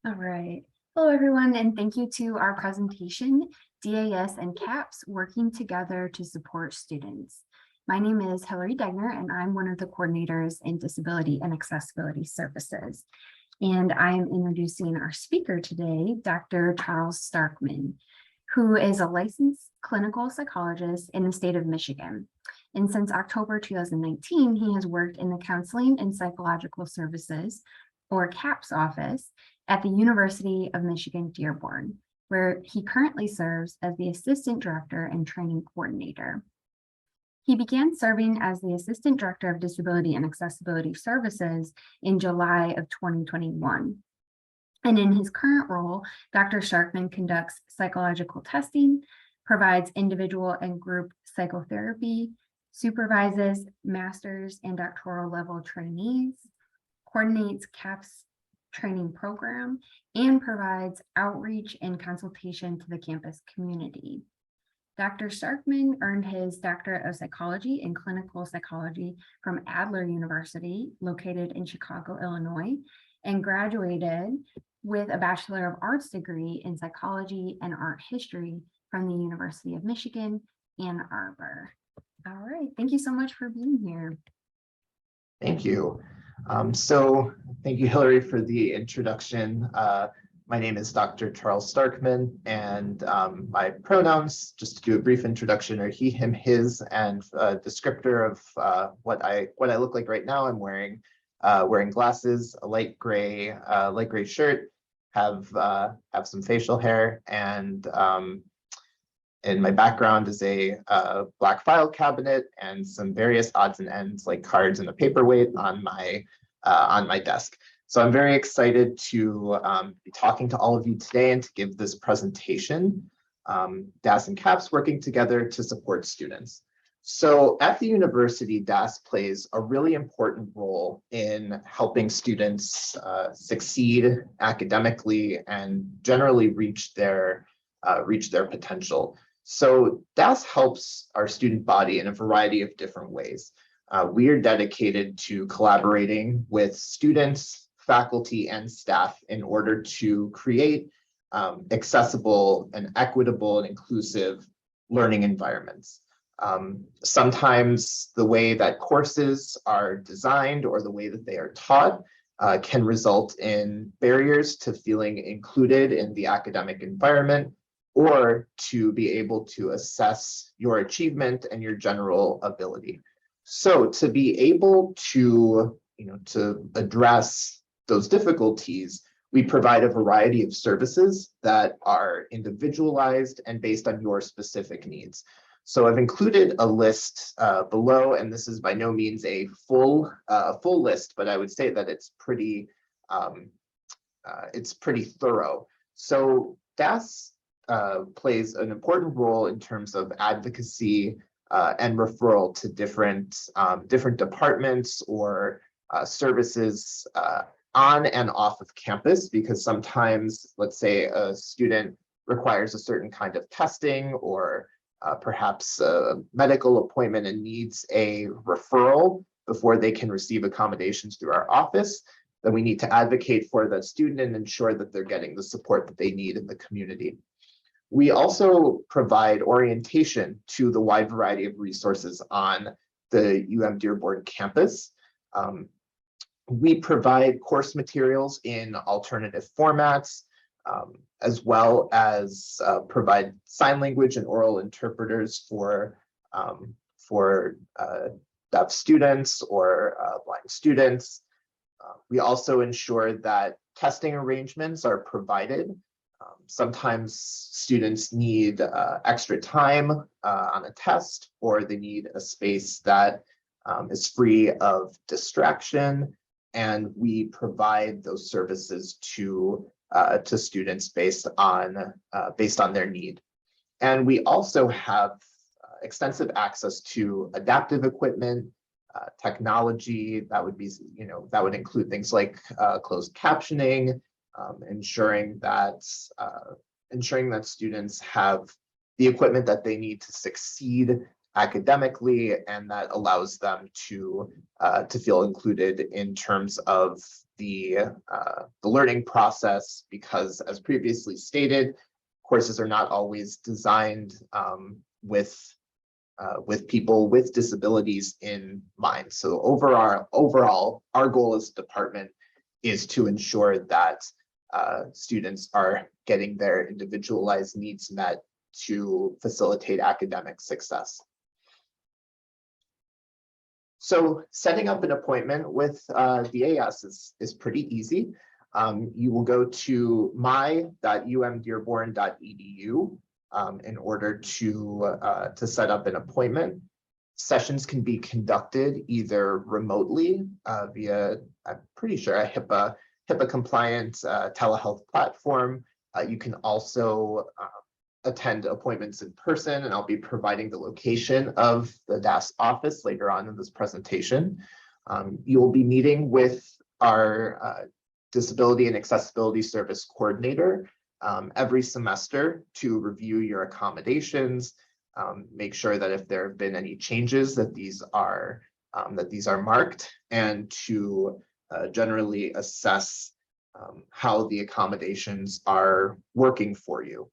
All right. Hello, everyone, and thank you to our presentation, DAS and CAPS working together to support students. My name is Hillary Degner, and I'm one of the coordinators in Disability and Accessibility Services. And I am introducing our speaker today, Dr. Charles Starkman, who is a licensed clinical psychologist in the state of Michigan. And since October 2019, he has worked in the Counseling and Psychological Services, or CAPS office, at the University of Michigan-Dearborn, where he currently serves as the Assistant Director and Training Coordinator. He began serving as the Assistant Director of Disability and Accessibility Services in July of 2021. And in his current role, Dr. Starkman conducts psychological testing, provides individual and group psychotherapy, supervises master's and doctoral level trainees, coordinates CAPS training program, and provides outreach and consultation to the campus community. Dr. Starkman earned his Doctorate of Psychology in Clinical Psychology from Adler University, located in Chicago, Illinois, and graduated with a Bachelor of Arts degree in Psychology and Art History from the University of Michigan, Ann Arbor. All right, thank you so much for being here. Thank you. Thank you, Hillary, for the introduction. My name is Dr. Charles Starkman, and my pronouns, just to do a brief introduction, are he, him, his, and a descriptor of what I look like right now. I'm wearing glasses, a light gray shirt, have some facial hair, and in my background is a black file cabinet and some various odds and ends like cards and a paperweight on my desk. So I'm very excited to be talking to all of you today and to give this presentation, DAS and CAPS working together to support students. So at the university, DAS plays a really important role in helping students succeed academically and generally reach their potential. So DAS helps our student body in a variety of different ways. We are dedicated to collaborating with students, faculty, and staff in order to create accessible and equitable and inclusive learning environments. Sometimes the way that courses are designed or the way that they are taught can result in barriers to feeling included in the academic environment, or to be able to assess your achievement and your general ability. So to be able to address those difficulties, we provide a variety of services that are individualized and based on your specific needs. So I've included a list below, and this is by no means a full list, but I would say that it's pretty thorough. So DAS plays an important role in terms of advocacy and referral to different departments or services on and off of campus, because sometimes, let's say, a student requires a certain kind of testing or perhaps a medical appointment and needs a referral before they can receive accommodations through our office, then we need to advocate for that student and ensure that they're getting the support that they need in the community. We also provide orientation to the wide variety of resources on the UM-Dearborn campus. We provide course materials in alternative formats, as well as provide sign language and oral interpreters for deaf students or blind students. We also ensure that testing arrangements are provided. Sometimes students need extra time on a test, or they need a space that is free of distraction, and we provide those services to students based on their need. And we also have extensive access to adaptive equipment, technology that would be, that would include things like closed captioning, ensuring that students have the equipment that they need to succeed academically, and that allows them to feel included in terms of the learning process, because as previously stated, courses are not always designed with people with disabilities in mind. So overall, our goal as a department is to ensure that students are getting their individualized needs met to facilitate academic success. So setting up an appointment with DAS is pretty easy. You will go to my.umdearborn.edu in order to set up an appointment. Sessions can be conducted either remotely via, I'm pretty sure, a HIPAA compliant telehealth platform. You can also attend appointments in person, and I'll be providing the location of the DAS office later on in this presentation. You will be meeting with our Disability and Accessibility Service Coordinator every semester to review your accommodations, make sure that if there have been any changes that these are marked, and to generally assess how the accommodations are working for you.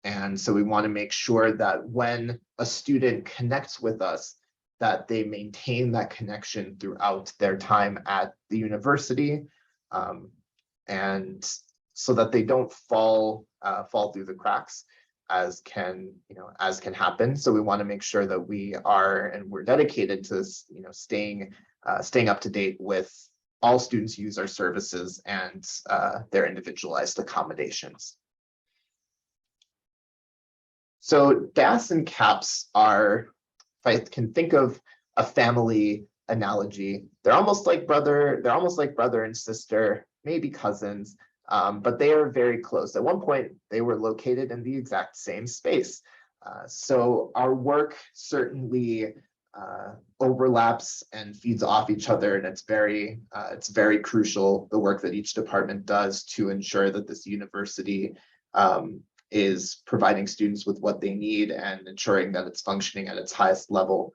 And so we want to make sure that when a student connects with us, that they maintain that connection throughout their time at the university, and so that they don't fall through the cracks, as can happen. So we want to make sure that we're dedicated to staying up to date with all students who use our services and their individualized accommodations. So DAS and CAPS are, if I can think of a family analogy, they're almost like brother and sister, maybe cousins, but they are very close. At one point, they were located in the exact same space. So our work certainly overlaps and feeds off each other, and it's very crucial, the work that each department does to ensure that this university is providing students with what they need and ensuring that it's functioning at its highest level.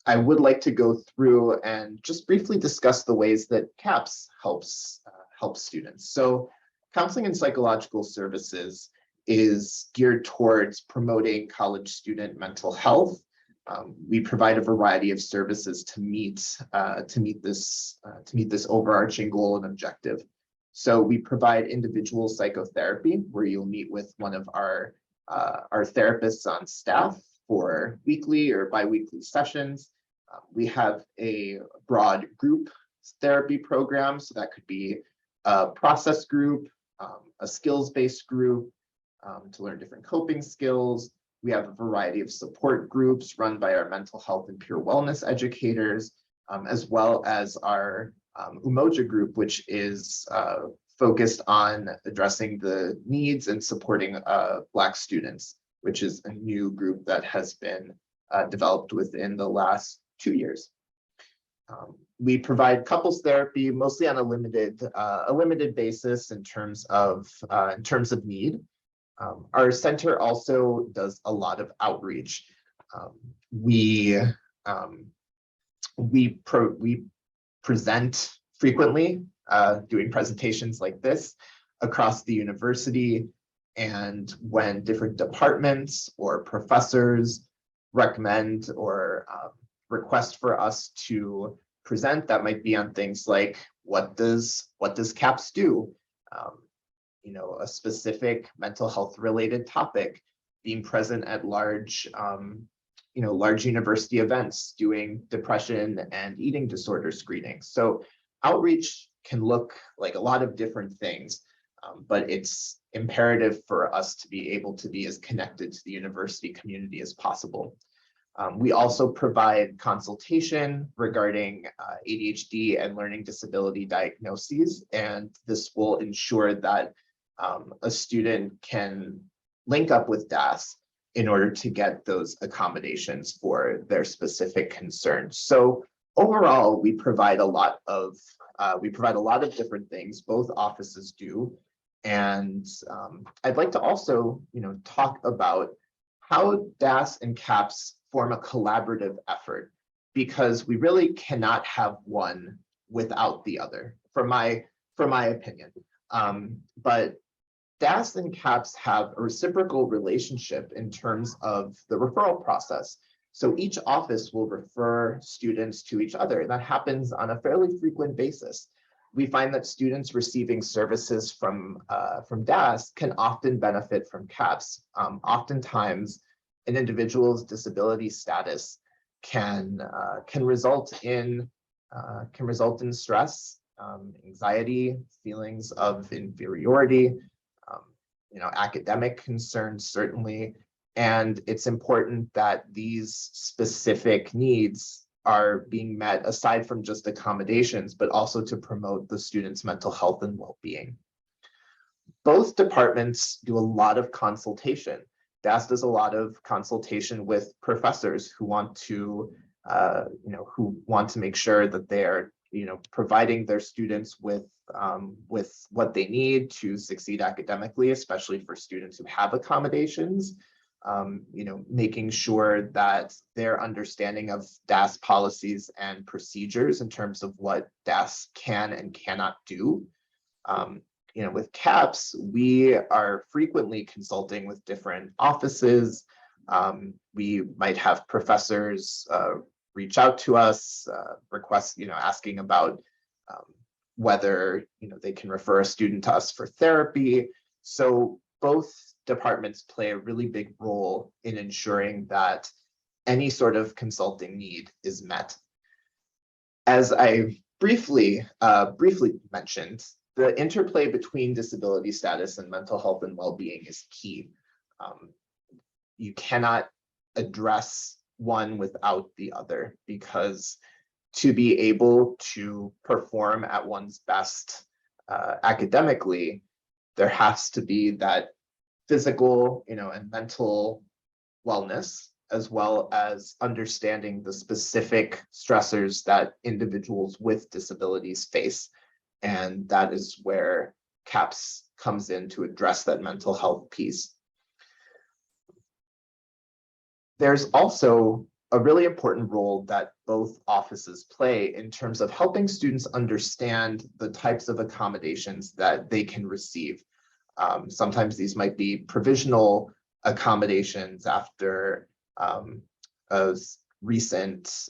I would like to go through and just briefly discuss the ways that CAPS helps students. So counseling and psychological services is geared towards promoting college student mental health. We provide a variety of services to meet this overarching goal and objective. So we provide individual psychotherapy, where you'll meet with one of our therapists on staff for weekly or bi-weekly sessions. We have a broad group therapy program, so that could be a process group, a skills-based group to learn different coping skills. We have a variety of support groups run by our mental health and peer wellness educators, as well as our Umoja group, which is focused on addressing the needs and supporting Black students, which is a new group that has been developed within the last 2 years. We provide couples therapy mostly on a limited basis in terms of need. Our center also does a lot of outreach. We present frequently, doing presentations like this across the university, and when different departments or professors recommend or request for us to present, that might be on things like what does CAPS do? A specific mental health related topic, being present at large university events, doing depression and eating disorder screening. So outreach can look like a lot of different things, but it's imperative for us to be able to be as connected to the university community as possible. We also provide consultation regarding ADHD and learning disability diagnoses, and this will ensure that a student can link up with DAS in order to get those accommodations for their specific concerns. So overall, we provide a lot of different things, both offices do. And I'd like to also talk about how DAS and CAPS form a collaborative effort, because we really cannot have one without the other. for my opinion. But DAS and CAPS have a reciprocal relationship in terms of the referral process. So each office will refer students to each other. That happens on a fairly frequent basis. We find that students receiving services from DAS can often benefit from CAPS. Oftentimes, an individual's disability status can result in stress, anxiety, feelings of inferiority, academic concerns, certainly. And it's important that these specific needs are being met aside from just accommodations, but also to promote the student's mental health and well-being. Both departments do a lot of consultation. DAS does a lot of consultation with professors who want to, make sure that they are, providing their students with what they need to succeed academically, especially for students who have accommodations. Making sure that their understanding of DAS policies and procedures in terms of what DAS can and cannot do. With CAPS, we are frequently consulting with different offices. We might have professors reach out to us, request, asking about whether, they can refer a student to us for therapy. So both departments play a really big role in ensuring that any sort of consulting need is met. As I briefly mentioned, the interplay between disability status and mental health and well-being is key. You cannot address one without the other, because to be able to perform at one's best academically, there has to be that physical, and mental wellness, as well as understanding the specific stressors that individuals with disabilities face. And that is where CAPS comes in to address that mental health piece. There's also a really important role that both offices play in terms of helping students understand the types of accommodations that they can receive. Sometimes these might be provisional accommodations after a recent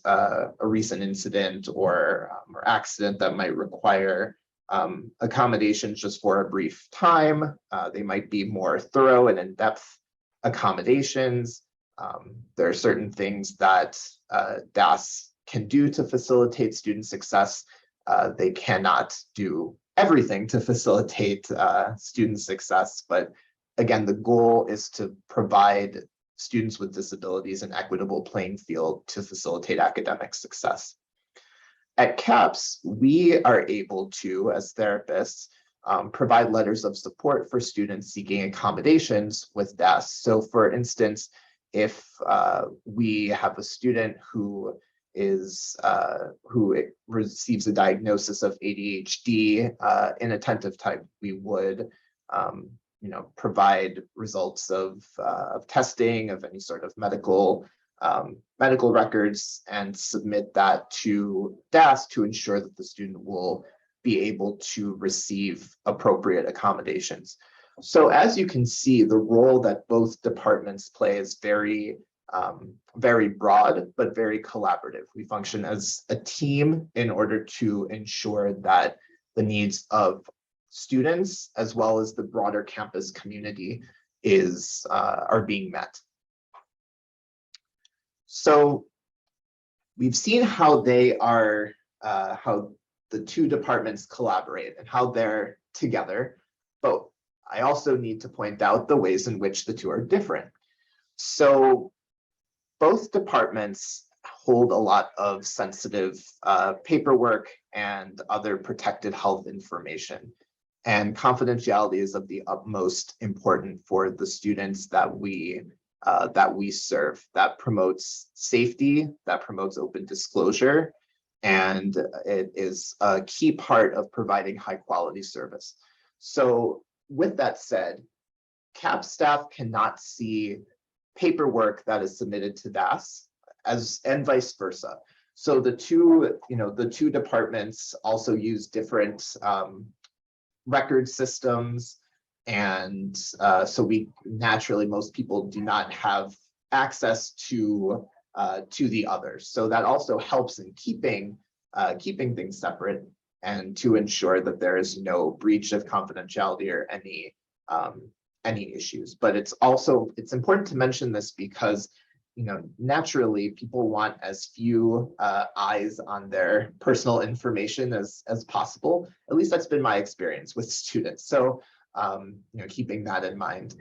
incident or accident that might require accommodations just for a brief time. They might be more thorough and in-depth accommodations. There are certain things that DAS can do to facilitate student success. They cannot do everything to facilitate student success, but again, the goal is to provide students with disabilities an equitable playing field to facilitate academic success. At CAPS, we are able to, as therapists, provide letters of support for students seeking accommodations with DAS. So for instance, if we have a student who receives a diagnosis of ADHD, inattentive type, we would provide results of testing of any sort of medical records and submit that to DAS to ensure that the student will be able to receive appropriate accommodations. So as you can see, the role that both departments play is very broad, but very collaborative. We function as a team in order to ensure that the needs of students, as well as the broader campus community, are being met. So we've seen how how the two departments collaborate and how they're together, but I also need to point out the ways in which the two are different. So both departments hold a lot of sensitive paperwork and other protected health information. And confidentiality is of the utmost importance for the students that we serve. That promotes safety, that promotes open disclosure, and it is a key part of providing high quality service. So with that said, CAPS staff cannot see paperwork that is submitted to DAS, and vice versa. So the two departments also use different record systems. And so we naturally, most people do not have access to the others. So that also helps in keeping things separate and to ensure that there is no breach of confidentiality or any issues. But it's important to mention this because naturally people want as few eyes on their personal information as possible. At least that's been my experience with students. So keeping that in mind.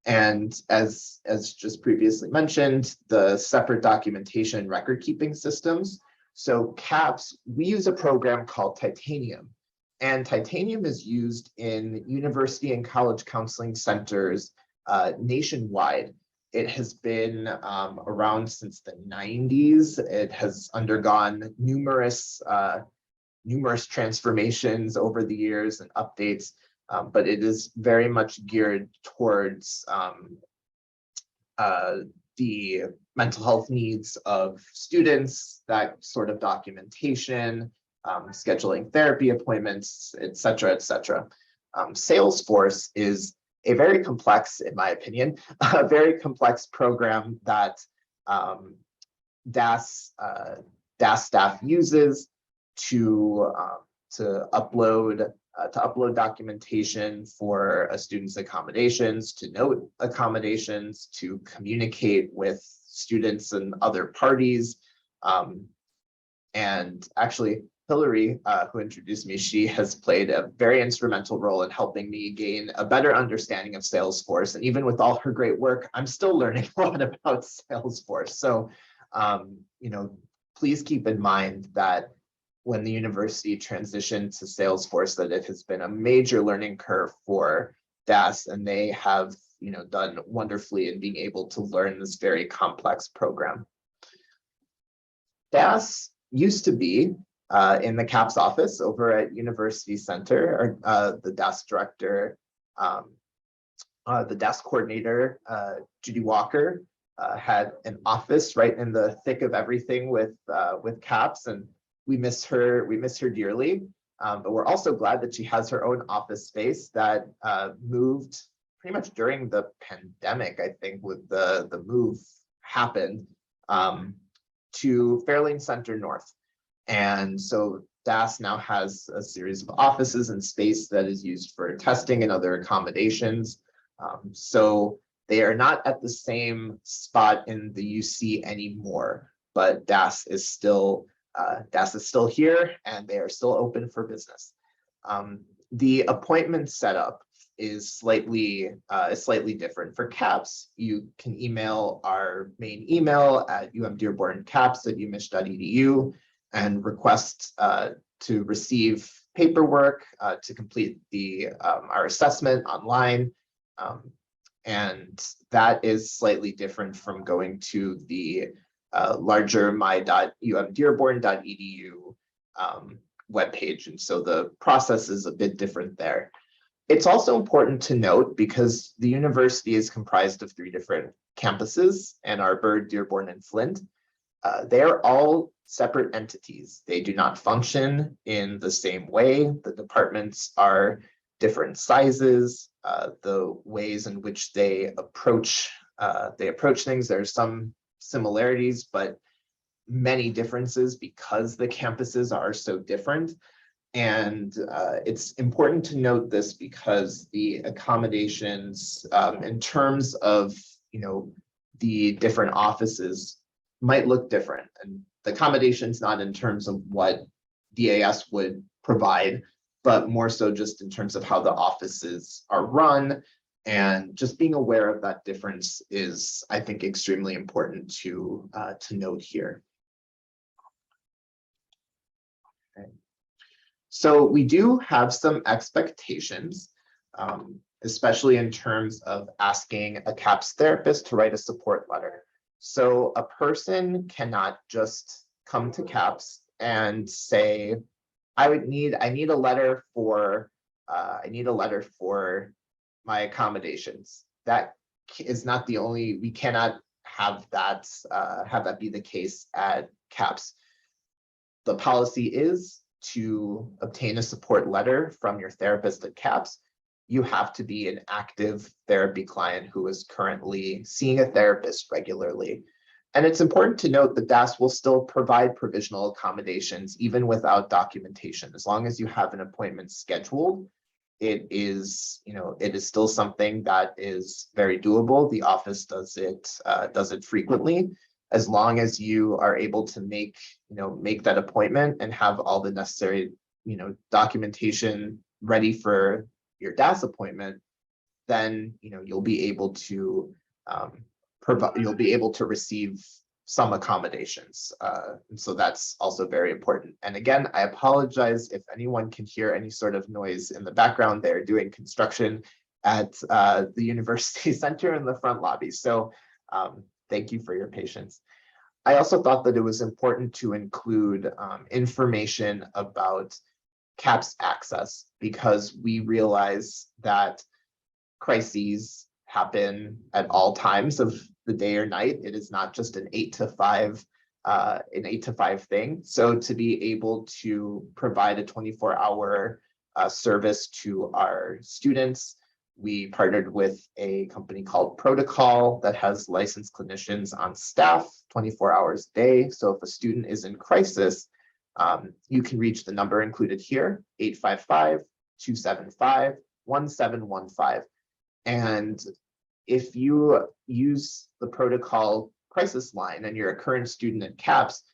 And as just previously mentioned, the separate documentation record keeping systems. So CAPS, we use a program called Titanium. And Titanium is used in university and college counseling centers nationwide. It has been around since the 90s. It has undergone numerous transformations over the years and updates, but it is very much geared towards the mental health needs of students, that sort of documentation, scheduling therapy appointments, et cetera, et cetera. Salesforce is a very complex, in my opinion, a very complex program that DAS staff uses to upload documentation for a student's accommodations, to note accommodations, to communicate with students and other parties. And actually, Hillary, who introduced me, she has played a very instrumental role in helping me gain a better understanding of Salesforce. And even with all her great work, I'm still learning a lot about Salesforce. So, please keep in mind that when the university transitioned to Salesforce, that it has been a major learning curve for DAS, and they have done wonderfully in being able to learn this very complex program. DAS used to be in the CAPS office over at University Center. The DAS director, the DAS coordinator, Judy Walker, had an office right in the thick of everything with CAPS, and we miss her dearly. But we're also glad that she has her own office space that moved pretty much during the pandemic, I think, with the move happened to Fairlane Center North. And so DAS now has a series of offices and space that is used for testing and other accommodations. So they are not at the same spot in the UC anymore, but DAS is still here, and they are still open for business. The appointment setup is slightly different. For CAPS, you can email our main email at umdearborncaps@umich.edu and request to receive paperwork to complete our assessment online. And that is slightly different from going to the larger my.umdearborn.edu webpage. And so the process is a bit different there. It's also important to note, because the university is comprised of 3 different campuses, Ann Arbor, Dearborn, and Flint. They are all separate entities. They do not function in the same way. The departments are different sizes. The ways in which they approach things, there's some similarities, but many differences because the campuses are so different. And it's important to note this because the accommodations in terms of the different offices might look different, and the accommodations not in terms of what DAS would provide, but more so just in terms of how the offices are run. And just being aware of that difference is, I think, extremely important to note here. Okay. So we do have some expectations, especially in terms of asking a CAPS therapist to write a support letter. So a person cannot just come to CAPS and say, I need a letter for my accommodations. That is not the only, we cannot have that be the case at CAPS. the policy is to obtain a support letter from your therapist at CAPS, you have to be an active therapy client who is currently seeing a therapist regularly. And it's important to note that DAS will still provide provisional accommodations even without documentation. As long as you have an appointment scheduled, it is still something that is very doable. The office does it frequently, as long as you are able to make that appointment and have all the necessary documentation ready for your DAS appointment. Then you'll be able to receive some accommodations. And so that's also very important. And again, I apologize if anyone can hear any sort of noise in the background. They're doing construction at the University Center in the front lobby. So thank you for your patience. I also thought that it was important to include information about CAPS access, because we realize that crises happen at all times of the day or night. It is not just an 8 to 5 thing. So to be able to provide a 24-hour service to our students, we partnered with a company called Protocol that has licensed clinicians on staff 24 hours a day. So if a student is in crisis, you can reach the number included here, 855-275-1715. And if you use the Protocol crisis line and you're a current student at CAPS,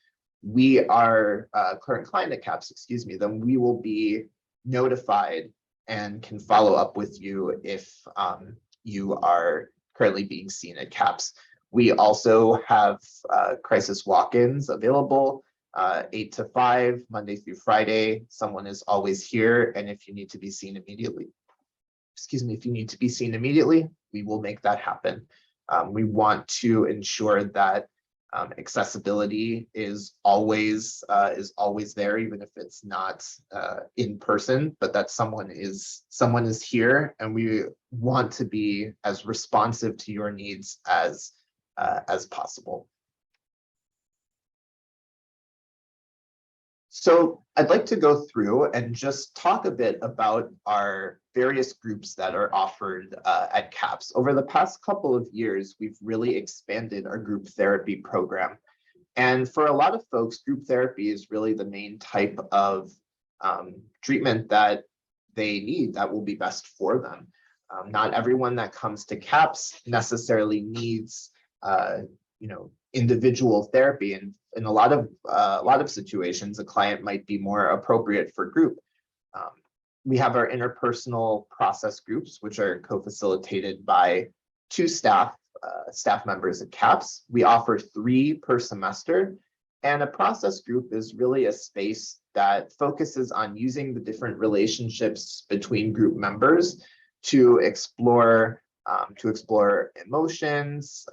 we are a current client at CAPS, excuse me, then we will be notified and can follow up with you if you are currently being seen at CAPS. We also have crisis walk-ins available 8 to 5, Monday through Friday. Someone is always here. And if you need to be seen immediately, we will make that happen. We want to ensure that accessibility is always there, even if it's not in person, but that someone is here, and we want to be as responsive to your needs as possible. So I'd like to go through and just talk a bit about our various groups that are offered at CAPS. Over the past couple of years, we've really expanded our group therapy program. And for a lot of folks, group therapy is really the main type of treatment that they need that will be best for them. Not everyone that comes to CAPS necessarily needs individual therapy, and in a lot of situations, a client might be more appropriate for group. We have our interpersonal process groups, which are co-facilitated by 2 staff members at CAPS. We offer 3 per semester, and a process group is really a space that focuses on using the different relationships between group members to explore emotions,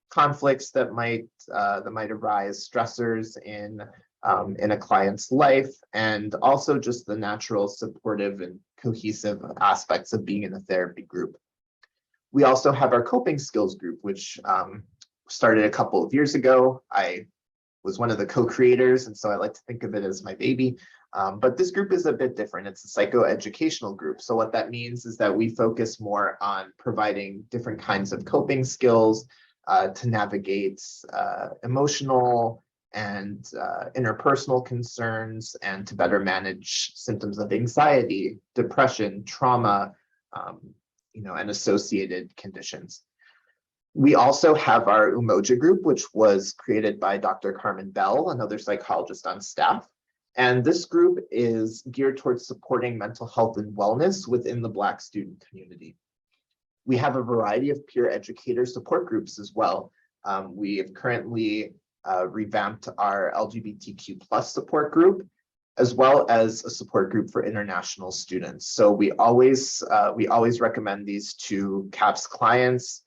conflicts that might arise, stressors in a client's life, and also just the natural supportive and cohesive aspects of being in a therapy group. We also have our coping skills group, which started a couple of years ago. I was one of the co-creators, and so I like to think of it as my baby. But this group is a bit different. It's a psychoeducational group. So what that means is that we focus more on providing different kinds of coping skills to navigate emotional and interpersonal concerns, and to better manage symptoms of anxiety, depression, trauma, and associated conditions. We also have our Umoja group, which was created by Dr. Carmen Bell, another psychologist on staff. And this group is geared towards supporting mental health and wellness within the Black student community. We have a variety of peer educator support groups as well. We have currently revamped our LGBTQ+ support group, as well as a support group for international students. So we always recommend these to CAPS clients.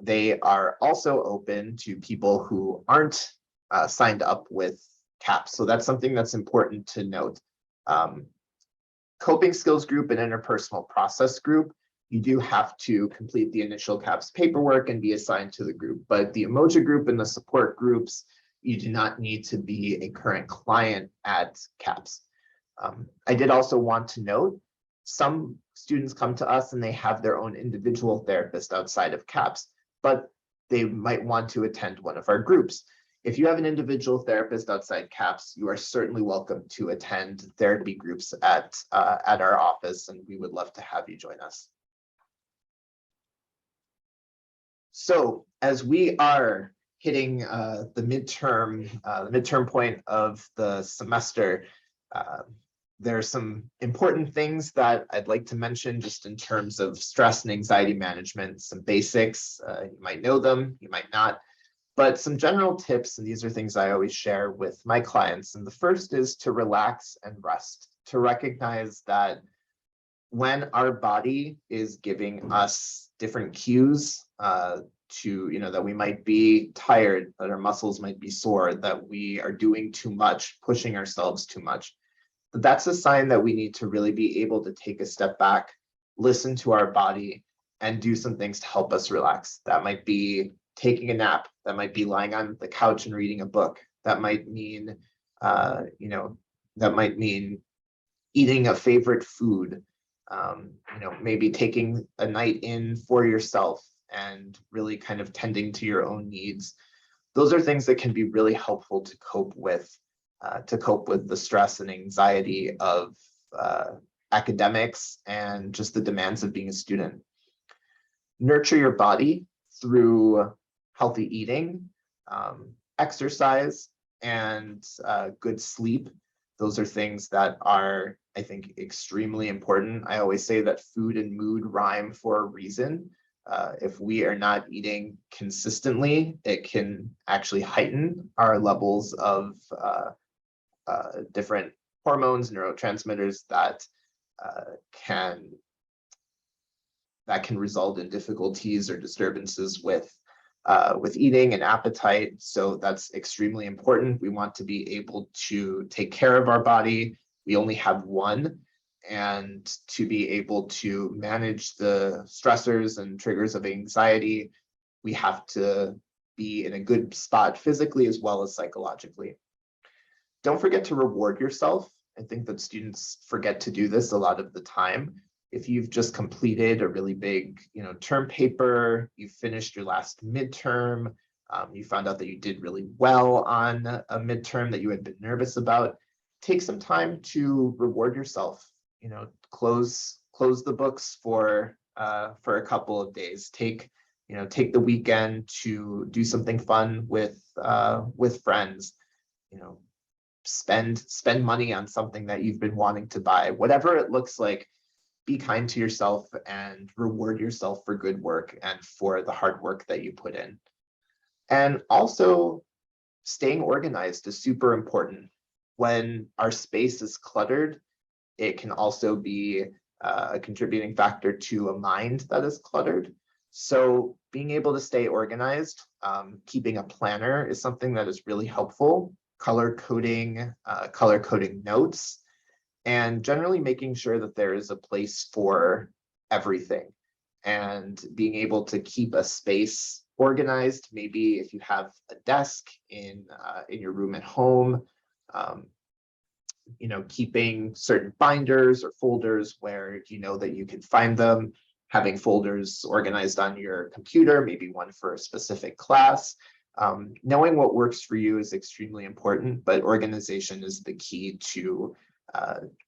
They are also open to people who aren't signed up with CAPS. So that's something that's important to note. Coping skills group and interpersonal process group, you do have to complete the initial CAPS paperwork and be assigned to the group. But the Umoja group and the support groups, you do not need to be a current client at CAPS. I did also want to note, some students come to us and they have their own individual therapist outside of CAPS, but they might want to attend one of our groups. If you have an individual therapist outside CAPS, you are certainly welcome to attend therapy groups at our office, and we would love to have you join us. So as we are hitting the midterm point of the semester, there are some important things that I'd like to mention just in terms of stress and anxiety management, some basics. You might know them, you might not, but some general tips, and these are things I always share with my clients. And the first is to relax and rest, to recognize that when our body is giving us different cues that we might be tired, that our muscles might be sore, that we are doing too much, pushing ourselves too much, that's a sign that we need to really be able to take a step back, listen to our body, and do some things to help us relax. That might be taking a nap. That might be lying on the couch and reading a book. That might mean, eating a favorite food. Maybe taking a night in for yourself and really kind of tending to your own needs. Those are things that can be really helpful to cope with the stress and anxiety of academics and just the demands of being a student. Nurture your body through healthy eating, exercise, and good sleep. Those are things that are, I think, extremely important. I always say that food and mood rhyme for a reason. If we are not eating consistently, it can actually heighten our levels of different hormones, neurotransmitters that can result in difficulties or disturbances with eating and appetite. So that's extremely important. We want to be able to take care of our body. We only have one, and to be able to manage the stressors and triggers of anxiety, we have to be in a good spot physically as well as psychologically. Don't forget to reward yourself. I think that students forget to do this a lot of the time. If you've just completed a really big, term paper, you finished your last midterm, you found out that you did really well on a midterm that you had been nervous about, take some time to reward yourself. Close the books for a couple of days. Take the weekend to do something fun with friends. Spend money on something that you've been wanting to buy, whatever it looks like. Be kind to yourself and reward yourself for good work and for the hard work that you put in. And also, staying organized is super important. When our space is cluttered, it can also be a contributing factor to a mind that is cluttered. So being able to stay organized, keeping a planner is something that is really helpful. Color coding notes, and generally making sure that there is a place for everything, and being able to keep a space organized. Maybe if you have a desk in your room at home, keeping certain binders or folders where you know that you can find them, having folders organized on your computer, maybe one for a specific class. Knowing what works for you is extremely important, but organization is the key to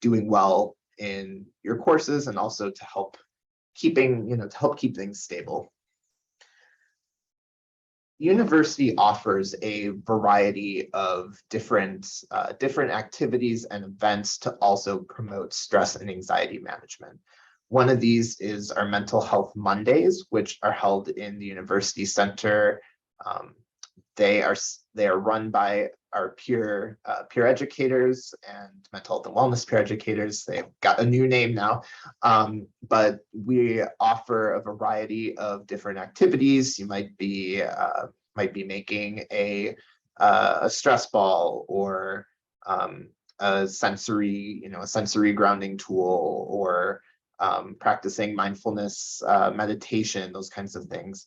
doing well in your courses, and also to help keep things stable. University offers a variety of different activities and events to also promote stress and anxiety management. One of these is our Mental Health Mondays, which are held in the University Center. They are run by our peer educators and mental health and wellness peer educators. They've got a new name now, but we offer a variety of different activities. You might be making a stress ball, or a sensory grounding tool, or practicing mindfulness meditation, those kinds of things.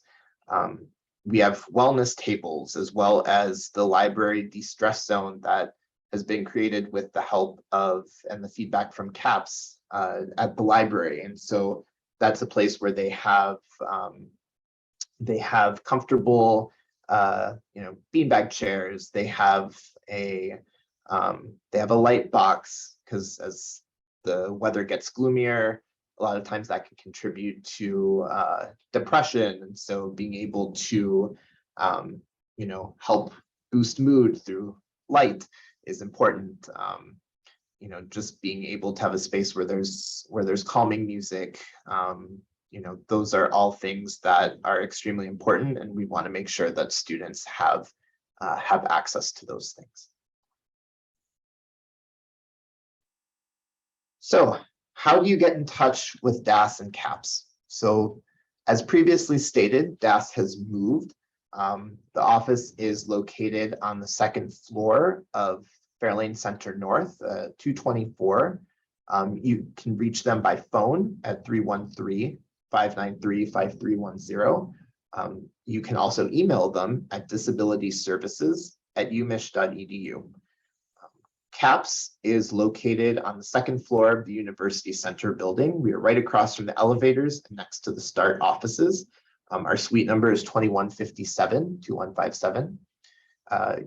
we have wellness tables, as well as the library de-stress zone that has been created with the help of and the feedback from CAPS at the library. And so that's a place where they have comfortable beanbag chairs. They have a light box, because as the weather gets gloomier, a lot of times that can contribute to depression. And so being able to help boost mood through light is important. Just being able to have a space where there's calming music. Those are all things that are extremely important, and we want to make sure that students have access to those things. So how do you get in touch with DAS and CAPS? So as previously stated, DAS has moved. The office is located on the second floor of Fairlane Center North, 224. You can reach them by phone at 313-593-5310. You can also email them at disabilityservices@umich.edu. CAPS is located on the second floor of the University Center building. We are right across from the elevators and next to the START offices. Our suite number is 2157-2157.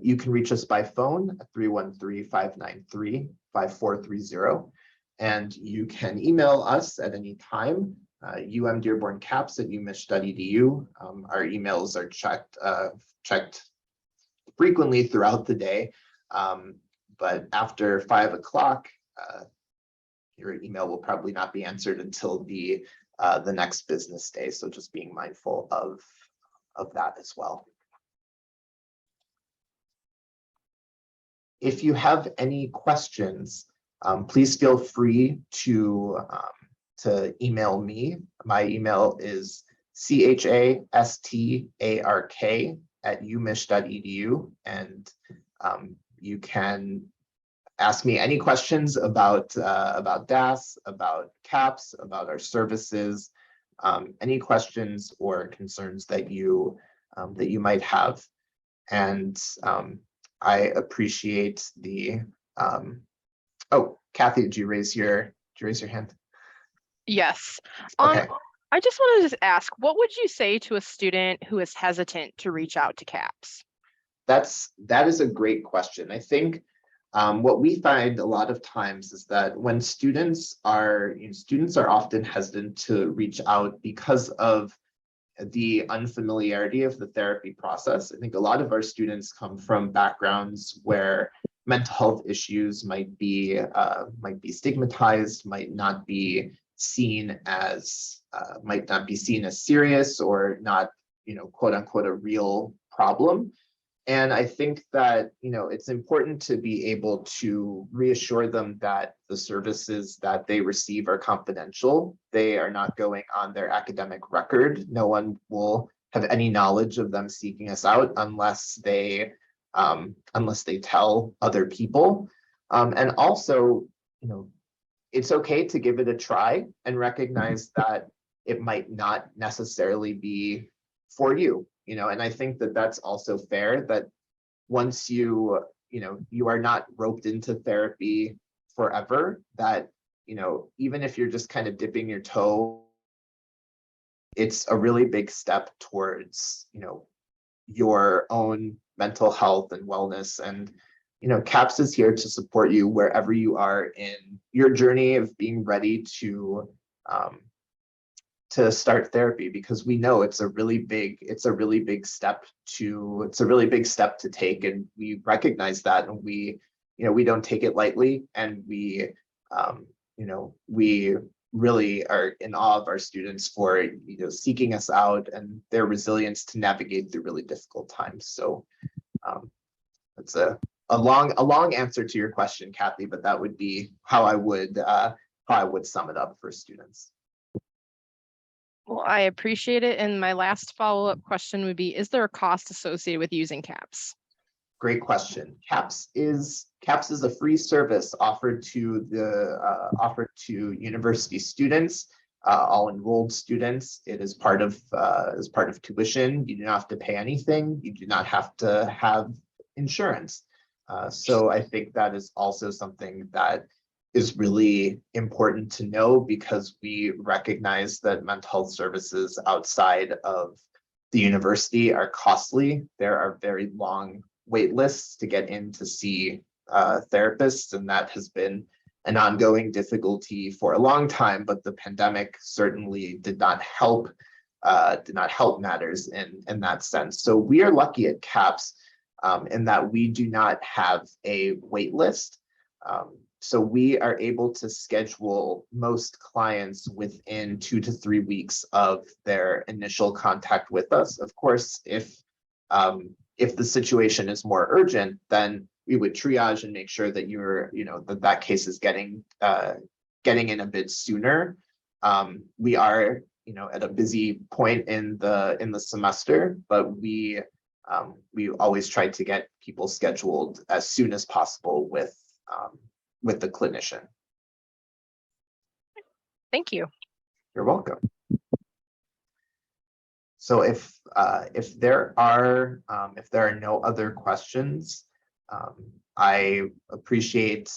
You can reach us by phone at 313-593-5430. And you can email us at any time, UM-Dearborn-CAPS@umich.edu. Our emails are checked frequently throughout the day. But after 5 o'clock, your email will probably not be answered until the next business day. So just being mindful of that as well. If you have any questions, please feel free to email me. My email is chastark@umich.edu, and you can ask me any questions about DAS, about CAPS, about our services, any questions or concerns that you might have. And I appreciate the oh, Kathy, did you raise your hand? Yes. Okay. I just want to just ask, what would you say to a student who is hesitant to reach out to CAPS? That is a great question. I think what we find a lot of times is that when students are often hesitant to reach out because of the unfamiliarity of the therapy process. I think a lot of our students come from backgrounds where mental health issues might be stigmatized, might not be seen as serious, or not, quote unquote, a real problem. And I think that, it's important to be able to reassure them that the services that they receive are confidential. They are not going on their academic record. No one will have any knowledge of them seeking us out unless they tell other people. And also, it's okay to give it a try and recognize that it might not necessarily be for you. And I think that that's also fair, that once you are not roped into therapy forever, that, even if you're just kind of dipping your toe, it's a really big step towards, your own mental health and wellness. And, CAPS is here to support you wherever you are in your journey of being ready to start therapy, because we know it's a really big step to take, and we recognize that, and we don't take it lightly, and we really are in awe of our students for seeking us out and their resilience to navigate through really difficult times. So that's a long answer to your question, Kathy, but that would be how I would sum it up for students. Well, I appreciate it. And my last follow-up question would be, is there a cost associated with using CAPS? Great question. CAPS is a free service offered to university students. all enrolled students. It is part of tuition. You do not have to pay anything. You do not have to have insurance. So I think that is also something that is really important to know, because we recognize that mental health services outside of the university are costly. There are very long wait lists to get in to see therapists, and that has been an ongoing difficulty for a long time, but the pandemic certainly did not help matters in that sense. So we are lucky at CAPS in that we do not have a wait list. So we are able to schedule most clients within 2 to 3 weeks of their initial contact with us. Of course, if the situation is more urgent, then we would triage and make sure that that case is getting in a bit sooner. We are, at a busy point in the semester, but we always try to get people scheduled as soon as possible with the clinician. Thank you. You're welcome. So if there are no other questions, I appreciate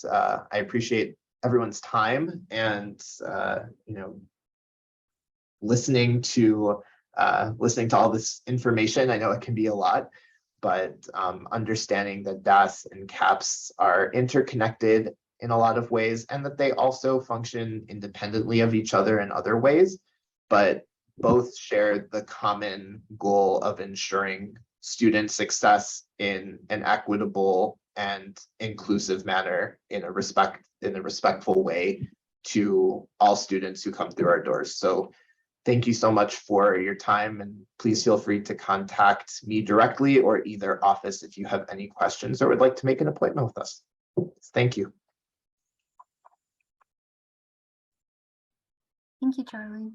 everyone's time and listening to all this information. I know it can be a lot, but understanding that DAS and CAPS are interconnected in a lot of ways, and that they also function independently of each other in other ways, but both share the common goal of ensuring student success in an equitable and inclusive manner, in a respectful way to all students who come through our doors. So thank you so much for your time, and please feel free to contact me directly or either office if you have any questions or would like to make an appointment with us. Thank you. Thank you, Charlie.